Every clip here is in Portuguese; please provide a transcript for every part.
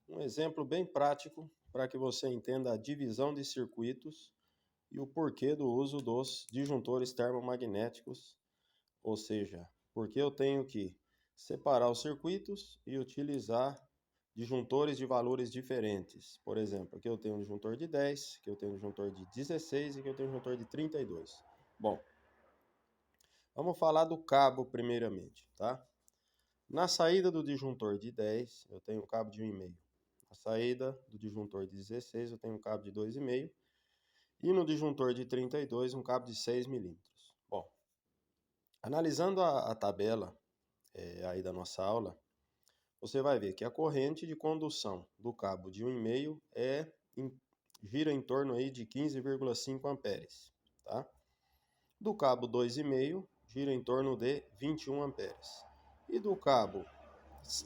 um exemplo bem prático para que você entenda a divisão de circuitos e o porquê do uso dos disjuntores termomagnéticos, ou seja, porque eu tenho que separar os circuitos e utilizar disjuntores de valores diferentes. Por exemplo, aqui eu tenho um disjuntor de 10, aqui eu tenho um disjuntor de 16 e aqui eu tenho um disjuntor de 32. Bom, vamos falar do cabo primeiramente, tá? Na saída do disjuntor de 10, eu tenho um cabo de 1,5. Na saída do disjuntor de 16, eu tenho um cabo de 2,5. E no disjuntor de 32, um cabo de 6 milímetros. Bom, analisando a tabela aí da nossa aula, você vai ver que a corrente de condução do cabo de 1,5 gira em torno aí de 15,5 amperes, tá? Do cabo 2,5 gira em torno de 21 amperes. E do cabo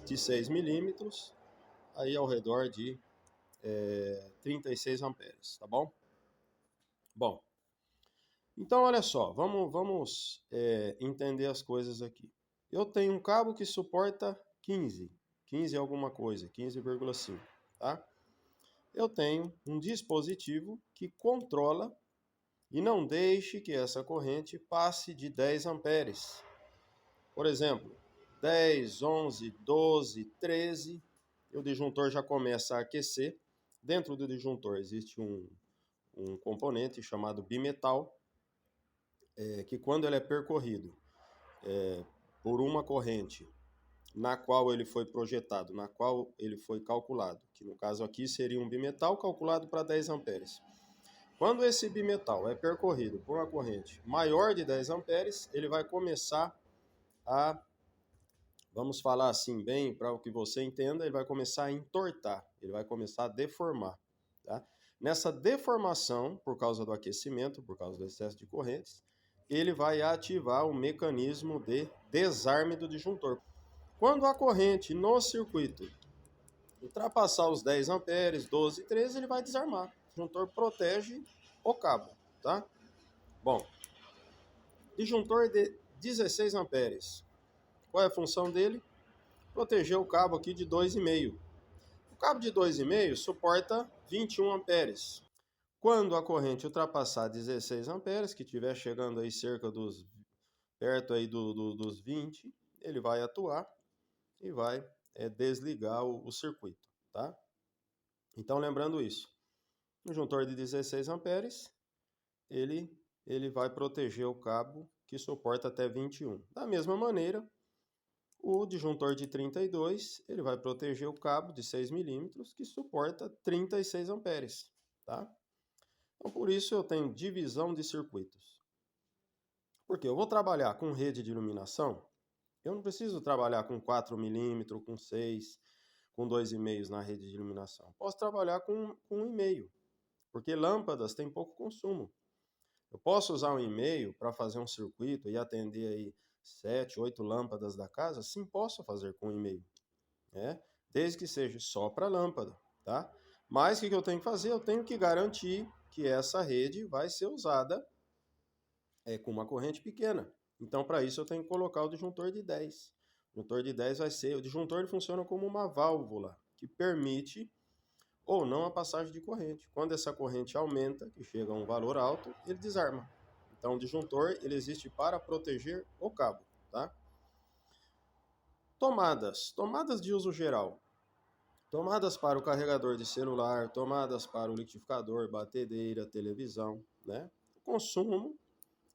de 6 milímetros, aí ao redor de 36 amperes, tá bom? Bom, então olha só, vamos entender as coisas aqui. Eu tenho um cabo que suporta 15 alguma coisa, 15,5, tá? Eu tenho um dispositivo que controla e não deixe que essa corrente passe de 10 amperes. Por exemplo, 10, 11, 12, 13, o disjuntor já começa a aquecer. Dentro do disjuntor existe um componente chamado bimetal, que quando ele é percorrido por uma corrente na qual ele foi projetado, na qual ele foi calculado, que no caso aqui seria um bimetal calculado para 10 amperes. Quando esse bimetal é percorrido por uma corrente maior de 10 amperes, ele vai começar a, vamos falar assim bem, para que você entenda, ele vai começar a entortar, ele vai começar a deformar. Tá? Nessa deformação, por causa do aquecimento, por causa do excesso de correntes, ele vai ativar o mecanismo de desarme do disjuntor. Quando a corrente no circuito ultrapassar os 10 amperes, 12, 13, ele vai desarmar. O disjuntor protege o cabo, tá? Bom, disjuntor de 16 amperes. Qual é a função dele? Proteger o cabo aqui de 2,5. O cabo de 2,5 suporta 21 amperes. Quando a corrente ultrapassar 16 amperes, que estiver chegando aí perto aí dos 20, ele vai atuar e vai desligar o circuito, tá? Então, lembrando isso, o disjuntor de 16 amperes, ele vai proteger o cabo que suporta até 21. Da mesma maneira, o disjuntor de 32, ele vai proteger o cabo de 6 milímetros que suporta 36 amperes, tá? Então, por isso eu tenho divisão de circuitos. Porque eu vou trabalhar com rede de iluminação, eu não preciso trabalhar com 4 milímetros, com 6, com 2,5 na rede de iluminação. Posso trabalhar com 1,5, porque lâmpadas têm pouco consumo. Eu posso usar um e-mail para fazer um circuito e atender aí 7, 8 lâmpadas da casa? Sim, posso fazer com e-mail, né? Desde que seja só para lâmpada, tá? Mas o que eu tenho que fazer? Eu tenho que garantir que essa rede vai ser usada com uma corrente pequena. Então, para isso, eu tenho que colocar o disjuntor de 10. O disjuntor de 10 vai ser... O disjuntor ele funciona como uma válvula que permite ou não a passagem de corrente. Quando essa corrente aumenta, que chega a um valor alto, ele desarma. Então, o disjuntor ele existe para proteger o cabo, tá? Tomadas de uso geral. Tomadas para o carregador de celular, tomadas para o liquidificador, batedeira, televisão, né? O consumo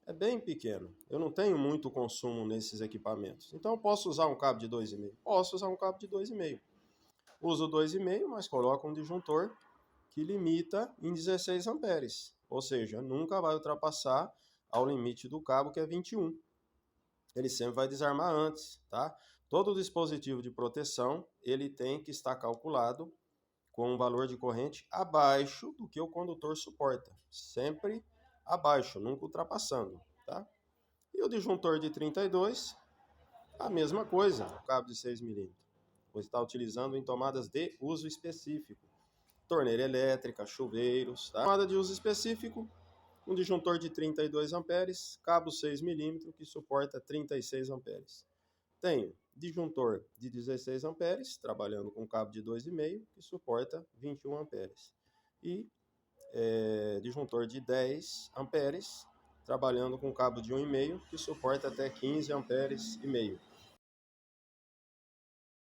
é bem pequeno. Eu não tenho muito consumo nesses equipamentos. Então, eu posso usar um cabo de 2,5? Posso usar um cabo de 2,5. Uso 2,5, mas coloco um disjuntor que limita em 16 amperes, ou seja, nunca vai ultrapassar ao limite do cabo, que é 21. Ele sempre vai desarmar antes, tá? Todo dispositivo de proteção, ele tem que estar calculado com um valor de corrente abaixo do que o condutor suporta, sempre abaixo, nunca ultrapassando, tá? E o disjuntor de 32, a mesma coisa, o cabo de 6 milímetros. Você está utilizando em tomadas de uso específico. Torneira elétrica, chuveiros, tá? Tomada de uso específico, um disjuntor de 32 amperes, cabo 6 milímetros que suporta 36 amperes. Tenho disjuntor de 16 amperes, trabalhando com cabo de 2,5, que suporta 21 amperes. E disjuntor de 10 amperes, trabalhando com cabo de 1,5, que suporta até 15 amperes e meio.